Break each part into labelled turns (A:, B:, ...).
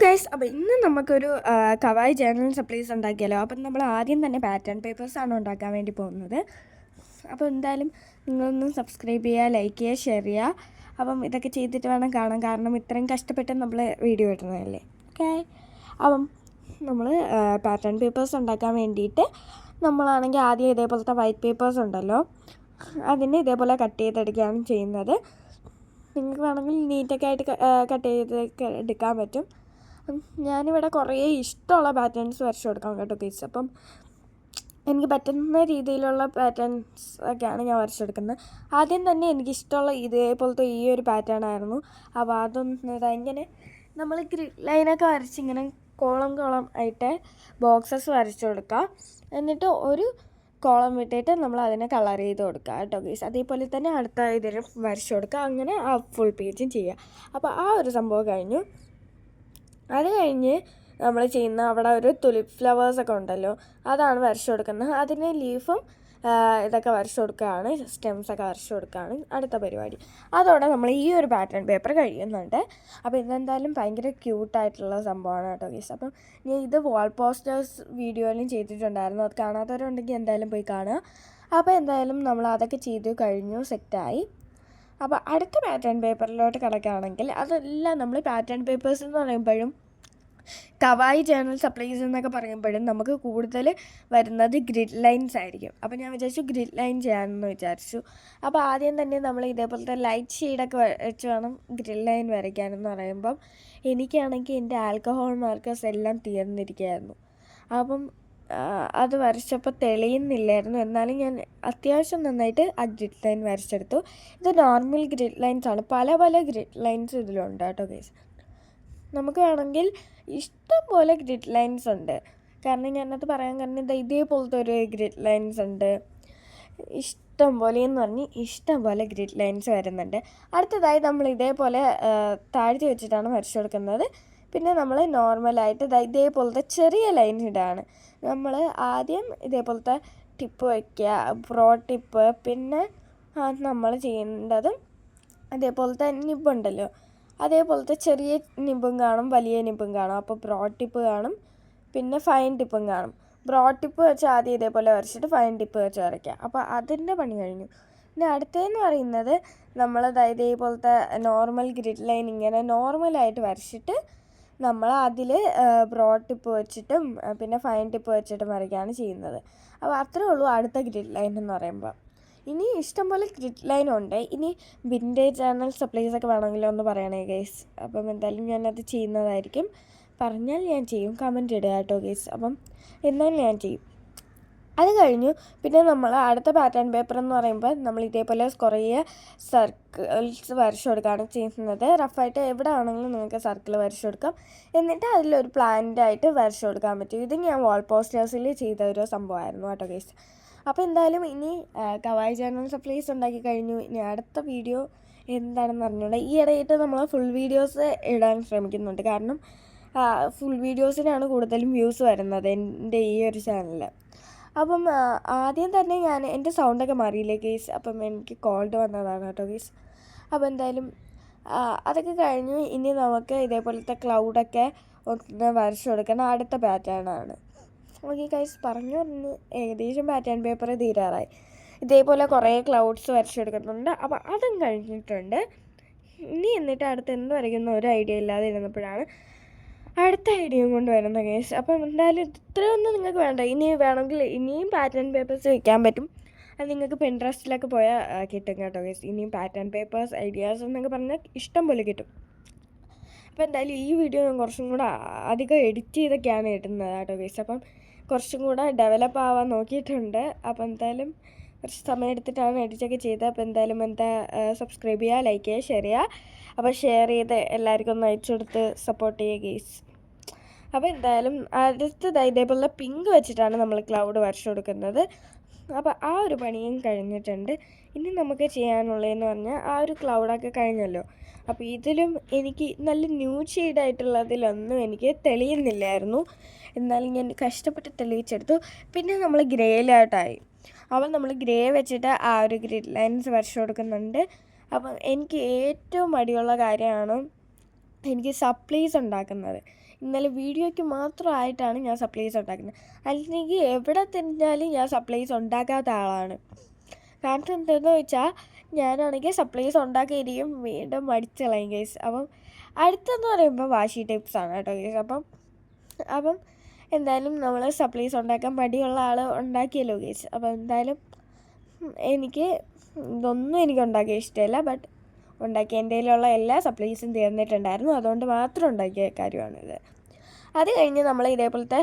A: Guys, അപ്പോൾ ഇന്ന് നമുക്കൊരു കവായി ജേർണൽ സപ്ലൈസ് ഉണ്ടാക്കിയാലോ. അപ്പം നമ്മൾ ആദ്യം തന്നെ പാറ്റേൺ പേപ്പേഴ്സാണ് ഉണ്ടാക്കാൻ വേണ്ടി പോകുന്നത്. അപ്പോൾ എന്തായാലും നിങ്ങളൊന്ന് സബ്സ്ക്രൈബ് ചെയ്യുക, ലൈക്ക് ചെയ്യുക, ഷെയർ ചെയ്യുക. അപ്പം ഇതൊക്കെ ചെയ്തിട്ട് വേണം കാണാൻ, കാരണം ഇത്രയും കഷ്ടപ്പെട്ട് നമ്മൾ വീഡിയോ ഇടുന്നതല്ലേ. ഓക്കെ, അപ്പം നമ്മൾ പാറ്റേൺ പേപ്പേഴ്സ് ഉണ്ടാക്കാൻ വേണ്ടിയിട്ട് നമ്മളാണെങ്കിൽ ആദ്യം ഇതേപോലത്തെ വൈറ്റ് പേപ്പേഴ്സ് ഉണ്ടല്ലോ, അതിന് ഇതേപോലെ കട്ട് ചെയ്തെടുക്കുകയാണ് ചെയ്യുന്നത്. നിങ്ങൾക്ക് വേണമെങ്കിൽ നീറ്റൊക്കെ ആയിട്ട് കട്ട് ചെയ്തൊക്കെ എടുക്കാൻ പറ്റും. ഞാനിവിടെ കുറേ ഇഷ്ടമുള്ള പാറ്റേൺസ് വരച്ചു കൊടുക്കാം കേട്ടോ ഗൈസ്. അപ്പം എനിക്ക് പറ്റുന്ന രീതിയിലുള്ള പാറ്റേൺസ് ഒക്കെയാണ് ഞാൻ വരച്ചെടുക്കുന്നത്. ആദ്യം തന്നെ എനിക്കിഷ്ടമുള്ള ഇതേപോലത്തെ ഈ ഒരു പാറ്റേൺ ആയിരുന്നു. അപ്പോൾ അതൊന്ന് ഇങ്ങനെ നമ്മൾ ഗ്രിഡ് ലൈനൊക്കെ വരച്ചിങ്ങനെ കോളം ആയിട്ട് ബോക്സസ് വരച്ചു കൊടുക്കുക. എന്നിട്ട് ഒരു കോളം വിട്ടിട്ട് നമ്മൾ അതിനെ കളർ ചെയ്ത് കൊടുക്കുക കേട്ടോ ഗൈസ്. അതേപോലെ തന്നെ അടുത്ത ഇതിലും വരച്ചു കൊടുക്കുക. അങ്ങനെ ആ ഫുൾ പേജും ചെയ്യുക. അപ്പോൾ ആ ഒരു സംഭവം കഴിഞ്ഞു. അത് കഴിഞ്ഞ് നമ്മൾ ചെയ്യുന്ന അവിടെ ഒരു തുലിപ്പ് ഫ്ലവേഴ്സൊക്കെ ഉണ്ടല്ലോ, അതാണ് വരച്ചു കൊടുക്കുന്നത്. അതിന് ലീഫും ഇതൊക്കെ വരച്ചു കൊടുക്കുകയാണ്, സ്റ്റെംസൊക്കെ വരച്ചു കൊടുക്കുകയാണ് അടുത്ത പരിപാടി. അതോടെ നമ്മൾ ഈ ഒരു പാറ്റേൺ പേപ്പർ കഴിയുന്നുണ്ട്. അപ്പോൾ ഇതെന്തായാലും ഭയങ്കര ക്യൂട്ടായിട്ടുള്ള സംഭവമാണ് കേട്ടോ ഗൈസ്. അപ്പം ഞാൻ ഇത് വാൾ പോസ്റ്റേഴ്സ് വീഡിയോയിലും ചെയ്തിട്ടുണ്ടായിരുന്നു. അത് കാണാത്തവരുണ്ടെങ്കിൽ എന്തായാലും പോയി കാണുക. അപ്പോൾ എന്തായാലും നമ്മൾ അതൊക്കെ ചെയ്തു കഴിഞ്ഞു, സെറ്റായി. അപ്പോൾ അടുത്ത പാറ്റേൺ പേപ്പറിലോട്ട് കിടക്കുകയാണെങ്കിൽ അതെല്ലാം നമ്മൾ പാറ്റേൺ പേപ്പേഴ്സ് എന്ന് പറയുമ്പോഴും കവായി ജേർണൽ സപ്ലൈസ് എന്നൊക്കെ പറയുമ്പോഴും നമുക്ക് കൂടുതൽ വരുന്നത് ഗ്രിഡ് ലൈൻസ് ആയിരിക്കും. അപ്പോൾ ഞാൻ വിചാരിച്ചു ഗ്രിഡ് ലൈൻ ചെയ്യാമെന്ന് വിചാരിച്ചു. അപ്പോൾ ആദ്യം തന്നെ നമ്മൾ ഇതേപോലത്തെ ലൈറ്റ് ഷെയ്ഡൊക്കെ വെച്ച് വേണം ഗ്രിഡ് ലൈൻ വരയ്ക്കാനെന്ന് പറയുമ്പം എനിക്കാണെങ്കിൽ എൻ്റെ ആൽക്കഹോൾ മാർക്കേഴ്സ് എല്ലാം തീർന്നിരിക്കുകയായിരുന്നു. അപ്പം അത് വരച്ചപ്പോൾ തെളിയുന്നില്ലായിരുന്നു. എന്നാലും ഞാൻ അത്യാവശ്യം നന്നായിട്ട് ആ ഗ്രിഡ് ലൈൻ വരച്ചെടുത്തു. ഇത് നോർമൽ ഗ്രിഡ് ലൈൻസ് ആണ്. പല ഗ്രിഡ് ലൈൻസ് ഇതിലുണ്ട് കേട്ടോ ഗൈസ്. നമുക്ക് വേണമെങ്കിൽ ഇഷ്ടം പോലെ ഗ്രിഡ് ലൈൻസ് ഉണ്ട്. കാരണം ഞാനത് പറയാൻ കാരണം ഇതേപോലത്തെ ഒരു ഗ്രിഡ് ലൈൻസ് ഉണ്ട്, ഇഷ്ടം പോലെ എന്ന് പറഞ്ഞ് ഇഷ്ടം പോലെ ഗ്രിഡ് ലൈൻസ് വരുന്നുണ്ട്. അടുത്തതായി നമ്മൾ ഇതേപോലെ താഴ്ത്തി വെച്ചിട്ടാണ് വരച്ചു കൊടുക്കുന്നത്. പിന്നെ നമ്മൾ നോർമലായിട്ട് ഇതേപോലത്തെ ചെറിയ ലൈൻ ഇടാണ്. നമ്മൾ ആദ്യം ഇതേപോലത്തെ ടിപ്പ് വയ്ക്കുക, പ്രോ ടിപ്പ്. പിന്നെ നമ്മൾ ചെയ്യേണ്ടത് അതേപോലത്തെ നിബുണ്ടല്ലോ, അതേപോലത്തെ ചെറിയ നിബും കാണും, വലിയ നിബും കാണും. അപ്പോൾ ബ്രോ ടിപ്പ് കാണും, പിന്നെ ഫൈൻ ടിപ്പും കാണും. ബ്രോ ടിപ്പ് വെച്ച് ആദ്യം ഇതേപോലെ വരച്ചിട്ട് ഫൈൻ ടിപ്പ് വെച്ച് വരയ്ക്കുക. അപ്പോൾ അതിൻ്റെ പണി കഴിഞ്ഞു. പിന്നെ അടുത്തതെന്ന് പറയുന്നത് നമ്മൾ ഇതേപോലത്തെ നോർമൽ ഗ്രിഡ് ലൈൻ ഇങ്ങനെ നോർമലായിട്ട് വരച്ചിട്ട് നമ്മൾ അതിൽ ബ്രോ ടിപ്പ് വെച്ചിട്ടും പിന്നെ ഫൈൻ ടിപ്പ് വെച്ചിട്ടും വരയ്ക്കുകയാണ് ചെയ്യുന്നത്. അപ്പോൾ അത്രേ ഉള്ളൂ അടുത്ത ഗ്രിഡ് ലൈൻ എന്ന് പറയുമ്പോൾ. ഇനി ഇഷ്ടംപോലെ ഗ്രിഡ് ലൈൻ ഉണ്ട്. ഇനി വിൻറ്റേജ് ജേർണൽ സപ്ലൈസൊക്കെ വേണമെങ്കിലും ഒന്ന് പറയണേ ഗൈസ്. അപ്പം എന്തായാലും ഞാനത് ചെയ്യുന്നതായിരിക്കും. പറഞ്ഞാൽ ഞാൻ ചെയ്യും, കമൻറ്റ് ഇടുക കേട്ടോ ഗൈസ്. അപ്പം എന്നാലും ഞാൻ ചെയ്യും. അത് കഴിഞ്ഞു. പിന്നെ നമ്മൾ അടുത്ത പാറ്റേൺ പേപ്പർ എന്ന് പറയുമ്പോൾ നമ്മൾ ഇതേപോലെ കുറേ സർക്കിൾസ് വരച്ചു കൊടുക്കുകയാണ് ചെയ്യുന്നത്. റഫായിട്ട് എവിടെ ആണെങ്കിലും നിങ്ങൾക്ക് സർക്കിൾ വരച്ചു കൊടുക്കാം. എന്നിട്ട് അതിലൊരു പ്ലാന്റായിട്ട് വരച്ചു കൊടുക്കാൻ പറ്റും. ഇത് ഞാൻ വാൾ പോസ്റ്റേഴ്സിൽ ചെയ്ത ഒരു സംഭവമായിരുന്നു കേട്ടോ ഗൈസ്. അപ്പോൾ എന്തായാലും ഇനി കവായി ജേർണൽ സപ്ലൈസ് ഉണ്ടാക്കി കഴിഞ്ഞു. ഇനി അടുത്ത വീഡിയോ എന്താണെന്ന് അറിഞ്ഞൂടെ. ഈ ഇടയിട്ട് നമ്മൾ ഫുൾ വീഡിയോസ് ഇടാൻ ശ്രമിക്കുന്നുണ്ട്. കാരണം ഫുൾ വീഡിയോസിനാണ് കൂടുതലും വ്യൂസ് വരുന്നത് എൻ്റെ ഈ ഒരു ചാനലിൽ. അപ്പം ആദ്യം തന്നെ എൻ്റെ സൗണ്ടൊക്കെ മാറിയില്ലേ ഗൈസ്. അപ്പം എനിക്ക് കോൾഡ് വന്നതാണ് കേട്ടോ ഗൈസ്. അപ്പോൾ എന്തായാലും അതൊക്കെ കഴിഞ്ഞു. ഇനി നമുക്ക് ഇതേപോലത്തെ ക്ലൗഡൊക്കെ ഒന്ന് വരച്ചു കൊടുക്കണം. അടുത്ത പാറ്റേണാണ്. ഓക്കെ ഗൈസ്, പറഞ്ഞു ഏകദേശം പാറ്റേൺ പേപ്പർ തീരാറായി. ഇതേപോലെ കുറേ ക്ലൗഡ്സ് വരച്ചെടുക്കുന്നുണ്ട്. അപ്പോൾ അതും കഴിഞ്ഞിട്ടുണ്ട്. ഇനി എന്നിട്ട് അടുത്ത് എന്ത് വരയ്ക്കുന്ന ഒരു ഐഡിയ ഇല്ലാതെ ഇരുന്നപ്പോഴാണ് അടുത്ത ഐഡിയയും കൊണ്ട് വരുന്ന കേസ്. അപ്പം എന്തായാലും ഇത്രയൊന്നും നിങ്ങൾക്ക് വേണ്ട. ഇനി വേണമെങ്കിൽ ഇനിയും പാറ്റേൺ പേപ്പേഴ്സ് വയ്ക്കാൻ പറ്റും. അത് നിങ്ങൾക്ക് പിൻട്രസ്റ്റിലൊക്കെ പോയാൽ കിട്ടും കേട്ടോ കേസ്. ഇനിയും പാറ്റേൺ പേപ്പേഴ്സ് ഐഡിയാസ് എന്നൊക്കെ പറഞ്ഞാൽ ഇഷ്ടം പോലെ കിട്ടും. അപ്പോൾ എന്തായാലും ഈ വീഡിയോ ഞാൻ കുറച്ചും കൂടെ അധികം എഡിറ്റ് ചെയ്തൊക്കെയാണ് ഇടുന്നത് കേട്ടോ കേസ്. അപ്പം കുറച്ചും കൂടെ ഡെവലപ്പ് ആവാൻ നോക്കിയിട്ടുണ്ട്. അപ്പോൾ എന്തായാലും കുറച്ച് സമയം എടുത്തിട്ടാണ് എഡിറ്റൊക്കെ ചെയ്തത്. അപ്പോൾ എന്തായാലും സബ്സ്ക്രൈബ് ചെയ്യുക, ലൈക്ക് ചെയ്യുക, ഷെയർ ചെയ്യുക. അപ്പോൾ ഷെയർ ചെയ്ത് എല്ലാവർക്കും ഒന്ന് അയച്ചു കൊടുത്ത് സപ്പോർട്ട് ചെയ്യുക ഗെയ്സ്. അപ്പോൾ എന്തായാലും അടുത്തത് ഇതേപോലെ പിങ്ക് വെച്ചിട്ടാണ് നമ്മൾ ക്ലൗഡ് വരച്ചു കൊടുക്കുന്നത്. അപ്പോൾ ആ ഒരു പണിയും കഴിഞ്ഞിട്ടുണ്ട്. ഇനി നമുക്ക് ചെയ്യാനുള്ളതെന്ന് പറഞ്ഞാൽ ആ ഒരു ക്ലൗഡൊക്കെ കഴിഞ്ഞല്ലോ. അപ്പോൾ ഇതിലും എനിക്ക് നല്ല ന്യൂഡ് ഷെയ്ഡായിട്ടുള്ളതിലൊന്നും എനിക്ക് തെളിയുന്നില്ലായിരുന്നു. എന്നാലും ഞാൻ കഷ്ടപ്പെട്ട് തെളിയിച്ചെടുത്തു. പിന്നെ നമ്മൾ ഗ്രേയിലോട്ടായി. അപ്പോൾ നമ്മൾ ഗ്രേ വെച്ചിട്ട് ആ ഒരു ഗ്രിഡ് ലൈൻസ് വരച്ചു കൊടുക്കുന്നുണ്ട്. അപ്പം എനിക്ക് ഏറ്റവും മടിയുള്ള കാര്യമാണ് എനിക്ക് സപ്ലീസ് ഉണ്ടാക്കുന്നത്. ഇന്നലെ വീഡിയോയ്ക്ക് മാത്രമായിട്ടാണ് ഞാൻ സപ്ലീസ് ഉണ്ടാക്കുന്നത്. അല്ലെങ്കിൽ എവിടെ തിരിഞ്ഞാലും ഞാൻ സപ്ലീസ് ഉണ്ടാക്കാത്ത ആളാണ്. കാരണം എന്താണെന്ന് വെച്ചാൽ ഞാനാണെങ്കിൽ സപ്ലീസ് ഉണ്ടാക്കിയിരിക്കും വീണ്ടും മടിച്ച് കളയും ഗൈസ്. അപ്പം അടുത്തെന്ന് പറയുമ്പോൾ വാഷി ടിപ്സാണ് കേട്ടോ ഗൈസ്. അപ്പം എന്തായാലും നമ്മൾ സപ്ലീസ് ഉണ്ടാക്കാൻ മടിയുള്ള ആൾ ഉണ്ടാക്കിയല്ലോ ഗൈസ്. അപ്പം എന്തായാലും ഇതൊന്നും എനിക്ക് ഉണ്ടാക്കിയ ഇഷ്ടമല്ല. ബട്ട് ഉണ്ടാക്കിയ എൻ്റെ കയ്യിലുള്ള എല്ലാ സപ്ലീസും തീർന്നിട്ടുണ്ടായിരുന്നു. അതുകൊണ്ട് മാത്രം ഉണ്ടാക്കിയ കാര്യമാണിത്. അത് കഴിഞ്ഞ് നമ്മൾ ഇതേപോലത്തെ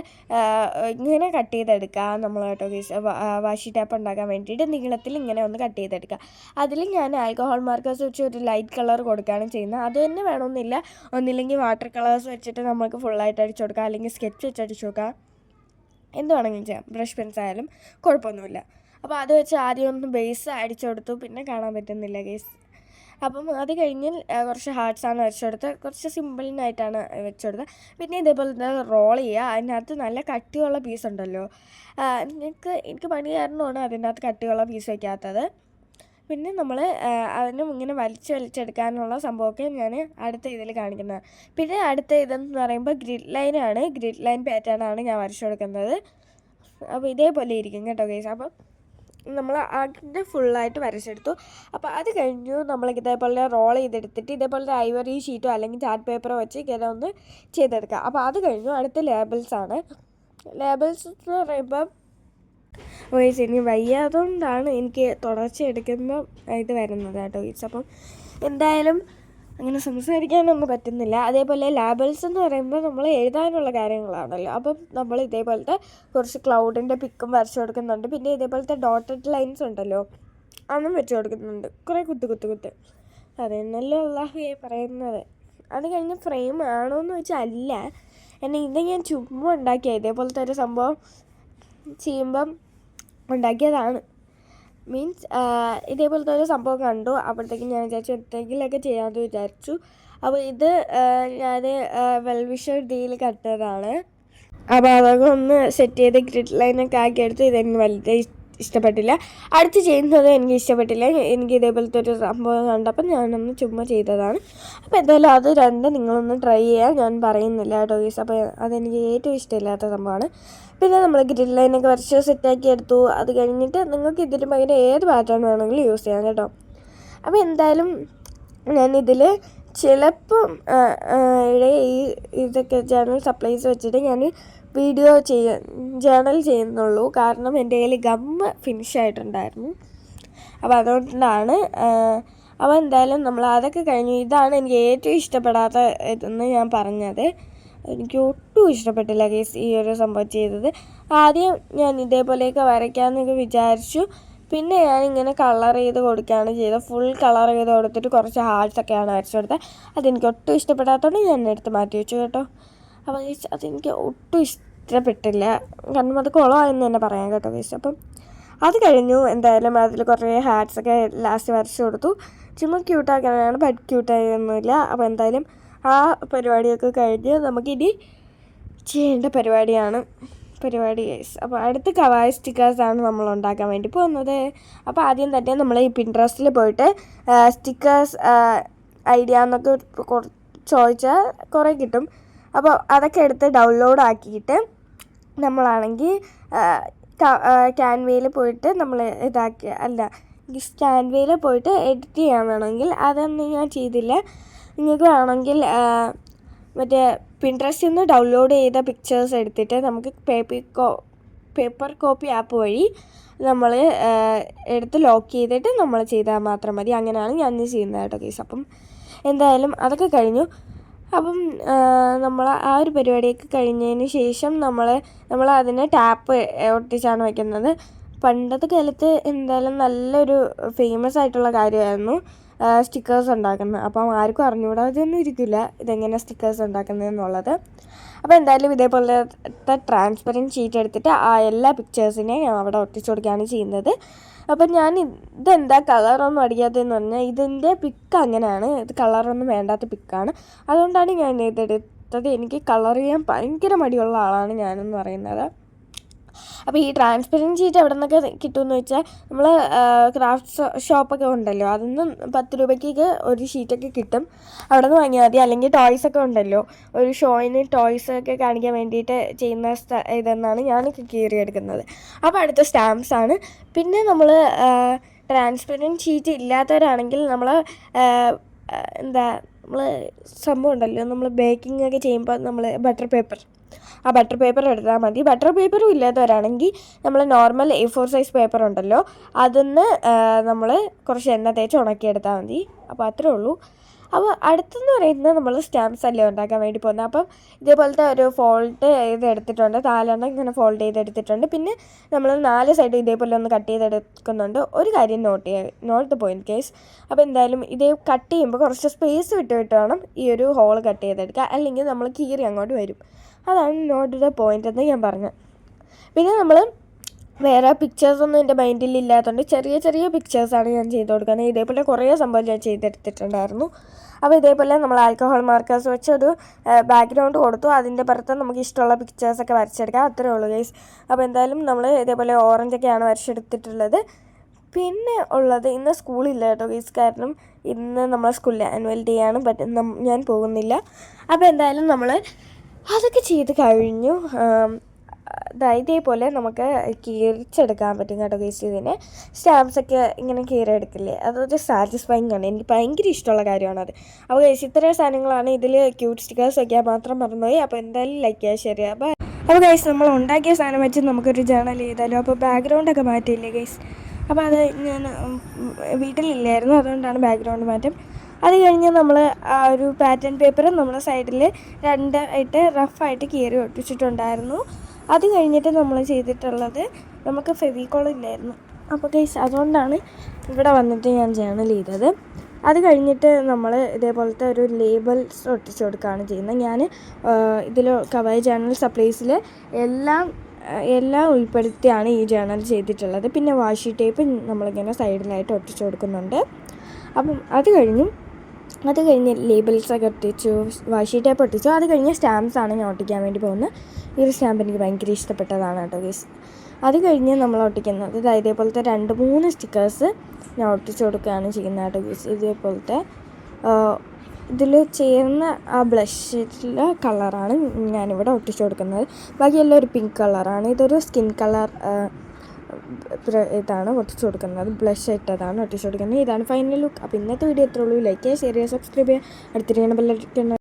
A: ഇങ്ങനെ കട്ട് ചെയ്തെടുക്കുക നമ്മൾ കേട്ടോ ഗൈസ്. വാഷി ടാപ്പ് ഉണ്ടാക്കാൻ വേണ്ടിയിട്ട് നീളത്തിൽ ഇങ്ങനെ ഒന്ന് കട്ട് ചെയ്തെടുക്കുക. അതിൽ ഞാൻ ആൽക്കഹോൾ മാർക്കേഴ്സ് വെച്ച് ഒരു ലൈറ്റ് കളർ കൊടുക്കുകയാണ് ചെയ്യുന്നത്. അത് തന്നെ വേണമെന്നില്ല. ഒന്നില്ലെങ്കിൽ വാട്ടർ കളേഴ്സ് വെച്ചിട്ട് നമുക്ക് ഫുള്ളായിട്ട് അടിച്ചു കൊടുക്കാം, അല്ലെങ്കിൽ സ്കെച്ച് വെച്ച് അടിച്ചു കൊടുക്കാം, എന്ത് വേണമെങ്കിലും ചെയ്യാം. ബ്രഷ് പെൻസ് ആയാലും കുഴപ്പമൊന്നുമില്ല. അപ്പോൾ അത് വെച്ച് ആദ്യം ഒന്ന് ബേസ് അടിച്ചു കൊടുത്തു. പിന്നെ കാണാൻ പറ്റുന്നില്ല ഗൈസ്. അപ്പം അത് കഴിഞ്ഞ് കുറച്ച് ഹാർട്ട്സാണ് വരച്ചെടുത്ത്, കുറച്ച് സിമ്പിളിനായിട്ടാണ് വെച്ചെടുത്തത്. പിന്നെ ഇതേപോലെ റോൾ ചെയ്യുക. അതിനകത്ത് നല്ല കട്ടിയുള്ള പീസ് ഉണ്ടല്ലോ, എനിക്ക് പണി കാരണമാണ് അതിനകത്ത് കട്ടിയുള്ള പീസ് വയ്ക്കാത്തത്. പിന്നെ നമ്മൾ അതിനും ഇങ്ങനെ വലിച്ചെടുക്കാനുള്ള സംഭവമൊക്കെ ഞാൻ അടുത്ത ഇതിൽ കാണിക്കുന്നത്. പിന്നെ അടുത്ത ഇതെന്ന് പറയുമ്പോൾ ഗ്രിഡ് ലൈനാണ്. ഗ്രിഡ് ലൈൻ പാറ്റേണാണ് ഞാൻ വരച്ചു കൊടുക്കുന്നത്. അപ്പോൾ ഇതേപോലെ ഇരിക്കും കേട്ടോ ഗൈസ്. അപ്പം നമ്മൾ അതിൻ്റെ ഫുള്ളായിട്ട് വരച്ചെടുത്തു. അപ്പോൾ അത് കഴിഞ്ഞു നമ്മൾ ഇതേപോലെ റോൾ ചെയ്തെടുത്തിട്ട് ഇതേപോലത്തെ ഐവറി ഷീറ്റോ അല്ലെങ്കിൽ ചാർട്ട് പേപ്പറോ വെച്ച് ഇങ്ങനെ ഒന്ന് ചെയ്തെടുക്കുക. അപ്പോൾ അത് കഴിഞ്ഞു അടുത്ത ലേബിൾസാണ്. ലേബിൾസ് എന്ന് പറയുമ്പം വോയിസ് എനിക്ക് വയ്യാതുകൊണ്ടാണ് എനിക്ക് തുടർച്ച എടുക്കുമ്പോൾ ഇത് വരുന്നത് കേട്ടോ വോയിസ്. അപ്പം എന്തായാലും അങ്ങനെ സംസാരിക്കാനൊന്നും പറ്റുന്നില്ല. അതേപോലെ ലേബിൾസ് എന്ന് പറയുമ്പോൾ നമ്മൾ എഴുതാനുള്ള കാര്യങ്ങളാണല്ലോ. അപ്പം നമ്മൾ ഇതേപോലത്തെ കുറച്ച് ക്ലൗഡിൻ്റെ പിക്കും വരച്ചു കൊടുക്കുന്നുണ്ട്. പിന്നെ ഇതേപോലത്തെ ഡോട്ടഡ് ലൈൻസ് ഉണ്ടല്ലോ, അതും വെച്ച് കൊടുക്കുന്നുണ്ട്. കുറേ കുത്ത് അതെന്നല്ലോ അള്ളാഹുവേ പറയുന്നത്. അത് കഴിഞ്ഞ് ഫ്രെയിം ആണോ എന്ന് വെച്ചാൽ അല്ല, ഇത് ഞാൻ ചുമ്മാ ഉണ്ടാക്കിയ ഇതേപോലത്തെ ഒരു സംഭവം ചെയ്യുമ്പം ഉണ്ടാക്കിയതാണ്. മീൻസ് ഇതേപോലത്തെ ഒരു സംഭവം കണ്ടു. അപ്പോഴത്തേക്കും ഞാൻ വിചാരിച്ചു എന്തെങ്കിലുമൊക്കെ ചെയ്യാമെന്ന് വിചാരിച്ചു. അപ്പോൾ ഇത് ഞാൻ വെൽവിഷർ ഡീൽ കണ്ടതാണ്. അപ്പോൾ അതൊക്കെ ഒന്ന് സെറ്റ് ചെയ്ത് ഗ്രിഡ് ലൈനൊക്കെ ആക്കിയെടുത്ത് ഇതെനിക്ക് വലുത് ഇഷ്ടപ്പെട്ടില്ല. അടുത്ത് ചെയ്യുന്നത് എനിക്ക് ഇഷ്ടപ്പെട്ടില്ല. എനിക്ക് ഇതേപോലത്തെ ഒരു സംഭവം കണ്ടപ്പോൾ ഞാനൊന്ന് ചുമ്മാ ചെയ്തതാണ്. അപ്പോൾ എന്തായാലും അത് രണ്ടും നിങ്ങളൊന്ന് ട്രൈ ചെയ്യാൻ ഞാൻ പറയുന്നില്ല കേട്ടോ ഗൈസ്. അപ്പോൾ അതെനിക്ക് ഏറ്റവും ഇഷ്ടമില്ലാത്ത സംഭവമാണ്. പിന്നെ നമ്മൾ ഗ്രിഡ് ലൈനൊക്കെ വരച്ച് സെറ്റാക്കി എടുത്തു. അത് കഴിഞ്ഞിട്ട് നിങ്ങൾക്ക് ഇതിന് പകരം ഏത് പാറ്റേൺ വേണമെങ്കിലും യൂസ് ചെയ്യാം കേട്ടോ. അപ്പോൾ എന്തായാലും ഞാനിതിൽ ചിലപ്പം ഇതൊക്കെ ജേണൽ സപ്ലൈസ് വെച്ചിട്ട് ഞാൻ വീഡിയോ ജേണൽ ചെയ്യുന്നുള്ളൂ. കാരണം എൻ്റെ കയ്യിൽ ഗമ്മ് ഫിനിഷ് ആയിട്ടുണ്ടായിരുന്നു. അപ്പോൾ അതുകൊണ്ടാണ്. അപ്പോൾ എന്തായാലും നമ്മൾ അതൊക്കെ കഴിഞ്ഞു. ഇതാണ് എനിക്ക് ഏറ്റവും ഇഷ്ടപ്പെടാത്ത ഇതെന്ന് ഞാൻ പറഞ്ഞത്. എനിക്ക് ഒട്ടും ഇഷ്ടപ്പെട്ടില്ല കേസ് ഈ ഒരു സംഭവം ചെയ്തത്. ആദ്യം ഞാൻ ഇതേപോലെയൊക്കെ വരയ്ക്കാമെന്നൊക്കെ വിചാരിച്ചു. പിന്നെ ഞാനിങ്ങനെ കളർ ചെയ്ത് കൊടുക്കുകയാണ് ചെയ്തത്. ഫുൾ കളർ ചെയ്ത് കൊടുത്തിട്ട് കുറച്ച് ഹാർട്ട്സൊക്കെയാണ് വരച്ചു കൊടുത്തത്. അതെനിക്ക് ഒട്ടും ഇഷ്ടപ്പെടാത്തതുകൊണ്ട് ഞാൻ എടുത്ത് മാറ്റി വെച്ചു കേട്ടോ. അപ്പോൾ അതെനിക്ക് ഒട്ടും ഇഷ്ടപ്പെട്ടില്ല. കാരണം അത് കുളമായെന്ന് തന്നെ പറയാം കേട്ടോ ഗൈസ്. അപ്പം അത് കഴിഞ്ഞു. എന്തായാലും അതിൽ കുറേ ഹാറ്റ്സൊക്കെ ലാസ്റ്റ് വരച്ചു കൊടുത്തു. ചുമ്മാ ക്യൂട്ടാക്കാനാണ്, ബട്ട് ക്യൂട്ടായൊന്നുമില്ല. അപ്പോൾ എന്തായാലും ആ പരിപാടിയൊക്കെ കഴിഞ്ഞ് നമുക്കിനി ചെയ്യേണ്ട പരിപാടി ഗൈസ്. അപ്പോൾ അടുത്ത കവായ് സ്റ്റിക്കേഴ്സാണ് നമ്മൾ ഉണ്ടാക്കാൻ വേണ്ടി പോകുന്നത്. അപ്പോൾ ആദ്യം തന്നെ നമ്മൾ ഈ പിൻട്രസ്റ്റിൽ പോയിട്ട് സ്റ്റിക്കേഴ്സ് ഐഡിയ എന്നൊക്കെ ചോദിച്ചാൽ കുറേ കിട്ടും. അപ്പോൾ അതൊക്കെ എടുത്ത് ഡൗൺലോഡ് ആക്കിയിട്ട് നമ്മളാണെങ്കിൽ ക്യാൻവയിൽ പോയിട്ട് നമ്മൾ ക്യാൻവയിൽ പോയിട്ട് എഡിറ്റ് ചെയ്യാൻ വേണമെങ്കിൽ അതൊന്നും ഞാൻ ചെയ്തില്ല. നിങ്ങൾക്ക് വേണമെങ്കിൽ മറ്റേ പിൻട്രസ്റ്റിൽ നിന്ന് ഡൗൺലോഡ് ചെയ്ത പിക്ചേഴ്സ് എടുത്തിട്ട് നമുക്ക് പേപ്പർ കോപ്പി ആപ്പ് വഴി നമ്മൾ എടുത്ത് ലോക്ക് ചെയ്തിട്ട് നമ്മൾ ചെയ്താൽ മാത്രം മതി. അങ്ങനെയാണ് ഞാൻ ചെയ്യുന്നത് കേട്ടോ കേസ്. അപ്പം എന്തായാലും അതൊക്കെ കഴിഞ്ഞു. അപ്പം നമ്മൾ ആ ഒരു പരിപാടിയൊക്കെ കഴിഞ്ഞതിന് ശേഷം നമ്മൾ അതിനെ ടാപ്പ് ഒട്ടിച്ചാണ് വയ്ക്കുന്നത്. പണ്ടത്തെ കാലത്ത് എന്തായാലും നല്ലൊരു ഫേമസ് ആയിട്ടുള്ള കാര്യമായിരുന്നു സ്റ്റിക്കേഴ്സ് ഉണ്ടാക്കുന്നത്. അപ്പം ആർക്കും അറിഞ്ഞുകൂടാതൊന്നും ഇരിക്കില്ല ഇതെങ്ങനെ സ്റ്റിക്കേഴ്സ് ഉണ്ടാക്കുന്നതെന്നുള്ളത്. അപ്പോൾ എന്തായാലും ഇതേപോലത്തെ ട്രാൻസ്പെറൻറ്റ് ഷീറ്റ് എടുത്തിട്ട് ആ എല്ലാ പിക്ചേഴ്സിനെയും ഞാൻ അവിടെ ഒട്ടിച്ചു കൊടുക്കുകയാണ് ചെയ്യുന്നത്. അപ്പം ഞാൻ ഇതെന്താ കളറൊന്നും അടിക്കാത്തതെന്ന് പറഞ്ഞാൽ ഇതിൻ്റെ പിക്ക് അങ്ങനെയാണ്. ഇത് കളറൊന്നും വേണ്ടാത്ത പിക്കാണ്. അതുകൊണ്ടാണ് ഞാൻ ഇതെടുത്തത്. എനിക്ക് കളർ ചെയ്യാൻ ഭയങ്കര മടിയുള്ള ആളാണ് ഞാനെന്ന് പറയുന്നത്. അപ്പോൾ ഈ ട്രാൻസ്പെറൻറ്റ് ഷീറ്റ് എവിടെ നിന്നൊക്കെ കിട്ടുമെന്ന് വെച്ചാൽ നമ്മൾ ക്രാഫ്റ്റ് ഷോപ്പൊക്കെ ഉണ്ടല്ലോ, അതൊന്നും 10 രൂപയ്ക്കൊക്കെ ഒരു ഷീറ്റൊക്കെ കിട്ടും, അവിടെ നിന്ന് വാങ്ങിയാൽ മതി. അല്ലെങ്കിൽ ടോയ്സൊക്കെ ഉണ്ടല്ലോ, ഒരു ഷോയിന് ടോയ്സൊക്കെ കാണിക്കാൻ വേണ്ടിയിട്ട് ചെയ്യുന്ന ഇതെന്നാണ് ഞാനൊക്കെ കീറിയെടുക്കുന്നത്. അപ്പോൾ അടുത്ത സ്റ്റാമ്പ്സാണ്. പിന്നെ നമ്മൾ ട്രാൻസ്പെറൻറ്റ് ഷീറ്റ് ഇല്ലാത്തവരാണെങ്കിൽ നമ്മൾ എന്താ നമ്മൾ സംഭവം ഉണ്ടല്ലോ, നമ്മൾ ബേക്കിംഗ് ഒക്കെ ചെയ്യുമ്പോൾ നമ്മൾ ബട്ടർ പേപ്പർ എടുത്താൽ മതി. ബട്ടർ പേപ്പറും ഇല്ലാത്തവരാണെങ്കിൽ നമ്മൾ നോർമൽ A4 സൈസ് പേപ്പർ ഉണ്ടല്ലോ, അതിന്ന് നമ്മൾ കുറച്ച് എണ്ണ തേച്ച് ഉണക്കിയെടുത്താൽ മതി. അപ്പോൾ അത്രേ ഉള്ളൂ. അപ്പോൾ അടുത്തെന്ന് പറയുന്നത് നമ്മൾ സ്റ്റാമ്പ്സ് അല്ലേ ഉണ്ടാക്കാൻ വേണ്ടി പോകുന്നത്. അപ്പം ഇതേപോലത്തെ ഒരു ഫോൾഡ് ചെയ്തെടുത്തിട്ടുണ്ട്, 4 എണ്ണം ഇങ്ങനെ ഫോൾഡ് ചെയ്തെടുത്തിട്ടുണ്ട്. പിന്നെ നമ്മൾ 4 സൈഡ് ഇതേപോലെ ഒന്ന് കട്ട് ചെയ്തെടുക്കുന്നുണ്ട്. ഒരു കാര്യം നോട്ട് ദ പോയിൻറ്റ് കേസ്. അപ്പോൾ എന്തായാലും ഇതേ കട്ട് ചെയ്യുമ്പോൾ കുറച്ച് സ്പേസ് വിട്ട് വേണം ഈ ഒരു ഹോൾ കട്ട് ചെയ്തെടുക്കുക, അല്ലെങ്കിൽ നമ്മൾ കീറി അങ്ങോട്ട് വരും. അതാണ് നോട്ട് ദ പോയിൻ്റ് എന്ന് ഞാൻ പറഞ്ഞത്. പിന്നെ നമ്മൾ വേറെ പിക്ചേഴ്സൊന്നും എൻ്റെ മൈൻഡിൽ ഇല്ലാത്തതുകൊണ്ട് ചെറിയ ചെറിയ പിക്ചേഴ്സാണ് ഞാൻ ചെയ്ത് കൊടുക്കുന്നത്. ഇതേപോലെ കുറേ സംഭവം ഞാൻ ചെയ്തെടുത്തിട്ടുണ്ടായിരുന്നു. അപ്പോൾ ഇതേപോലെ നമ്മൾ ആൽക്കഹോൾ മാർക്കേഴ്സ് വെച്ച് ഒരു ബാക്ക്ഗ്രൗണ്ട് കൊടുത്തു, അതിൻ്റെ പുറത്ത് നമുക്ക് ഇഷ്ടമുള്ള പിക്ചേഴ്സൊക്കെ വരച്ചെടുക്കാം. അത്രേ ഉള്ളൂ ഗൈസ്. അപ്പോൾ എന്തായാലും നമ്മൾ ഇതേപോലെ ഓറഞ്ചൊക്കെയാണ് വരച്ചെടുത്തിട്ടുള്ളത്. പിന്നെ ഉള്ളത് ഇന്ന് സ്കൂളില്ല കേട്ടോ ഗൈസ്, കാരണം ഇന്ന് നമ്മളെ സ്കൂളിൽ ആനുവൽ ഡേ ആണ്, ഞാൻ പോകുന്നില്ല. അപ്പോൾ എന്തായാലും നമ്മൾ അതൊക്കെ ചെയ്ത് കഴിഞ്ഞു. ഇതേപോലെ നമുക്ക് കീറിച്ചെടുക്കാൻ പറ്റും കേട്ടോ ഗൈസ്. ഇതിനെ സ്റ്റാമ്പ്സൊക്കെ ഇങ്ങനെ കീറിയെടുക്കില്ലേ, അതൊരു സാറ്റിസ്ഫൈങ് ആണ്, എനിക്ക് ഭയങ്കര ഇഷ്ടമുള്ള കാര്യമാണത്. അപ്പോൾ ഗൈസ് ഇത്രയും സാധനങ്ങളാണ് ഇതിൽ. ക്യൂട്ട് സ്റ്റിക്കേഴ്സ് വയ്ക്കാൻ മാത്രം മറന്നുപോയി. അപ്പോൾ എന്തായാലും ലൈക്ക് ചെയ്യുക, ഷെയർ ചെയ്യുക. അപ്പോൾ ഗൈസ് നമ്മൾ ഉണ്ടാക്കിയ സാധനം വെച്ച് നമുക്കൊരു ജേണൽ ചെയ്താലോ. അപ്പോൾ ബാക്ക്ഗ്രൗണ്ടൊക്കെ മാറ്റിയില്ലേ ഗൈസ്. അപ്പോൾ അത് ഞാൻ വീട്ടിലില്ലായിരുന്നു, അതുകൊണ്ടാണ് ബാക്ക്ഗ്രൗണ്ട് മാറ്റം. അത് കഴിഞ്ഞ് നമ്മൾ ആ ഒരു പാറ്റേൺ പേപ്പർ നമ്മൾ സൈഡിൽ 2 ആയിട്ട് റഫായിട്ട് കീറി ഒട്ടിച്ചിട്ടുണ്ടായിരുന്നു. അത് കഴിഞ്ഞിട്ട് നമ്മൾ ചെയ്തിട്ടുള്ളത് നമുക്ക് ഫെവിക്കോൾ ഇല്ലായിരുന്നു. അപ്പോൾ ഗൈസ് അതുകൊണ്ടാണ് ഇവിടെ വന്നിട്ട് ഞാൻ ജേണൽ ചെയ്തത്. അത് കഴിഞ്ഞിട്ട് നമ്മൾ ഇതേപോലത്തെ ഒരു ലേബൽസ് ഒട്ടിച്ച് കൊടുക്കുകയാണ് ചെയ്യുന്നത്. ഞാൻ ഇതിൽ കവായ് ജേണൽ സപ്ലൈസിൽ എല്ലാം ഉൾപ്പെടുത്തിയാണ് ഈ ജേണൽ ചെയ്തിട്ടുള്ളത്. പിന്നെ വാഷി ടേപ്പ് നമ്മളിങ്ങനെ സൈഡിലായിട്ട് ഒട്ടിച്ച് കൊടുക്കുന്നുണ്ട്. അപ്പം അത് കഴിഞ്ഞ് ലേബിൾസൊക്കെ ഒട്ടിച്ചു, വാഷി ടേപ്പ് ഒട്ടിച്ചു. അത് കഴിഞ്ഞ് സ്റ്റാമ്പ്സാണ് ഞാൻ ഒട്ടിക്കാൻ വേണ്ടി പോകുന്നത്. ഈ ഒരു സ്റ്റാമ്പ് എനിക്ക് ഭയങ്കര ഇഷ്ടപ്പെട്ടതാണ് കേട്ടോ ഗൈസ്. അത് കഴിഞ്ഞ് നമ്മൾ ഒട്ടിക്കുന്നത് ഇതേപോലത്തെ 2-3 സ്റ്റിക്കേഴ്സ് ഞാൻ ഒട്ടിച്ച് കൊടുക്കുകയാണ് ചെയ്യുന്നത് കേട്ടോ ഗൈസ്. ഇതേപോലത്തെ ഇതിൽ ചേർന്ന ആ ബ്ലഷിലെ കളറാണ് ഞാനിവിടെ ഒട്ടിച്ച് കൊടുക്കുന്നത്. ബാക്കിയെല്ലാം ഒരു പിങ്ക് കളറാണ്. ഇതൊരു സ്കിൻ കളർ ഇതാണ് ഒട്ടിച്ച് കൊടുക്കുന്നത്, ബ്ലഷ് ഇട്ടതാണ് ഒട്ടിച്ച് കൊടുക്കുന്നത്. ഇതാണ് ഫൈനൽ ലുക്ക്. അപ്പോൾ ഇന്നത്തെ വീഡിയോ എത്ര ഉള്ളൂ. ലൈക്ക് ചെയ്യുക, ഷെയർ ചെയ്യുക, സബ്സ്ക്രൈബ് ചെയ്യുക. അടുത്തിരിക്കുന്ന ബെല്ലൈക്കൺ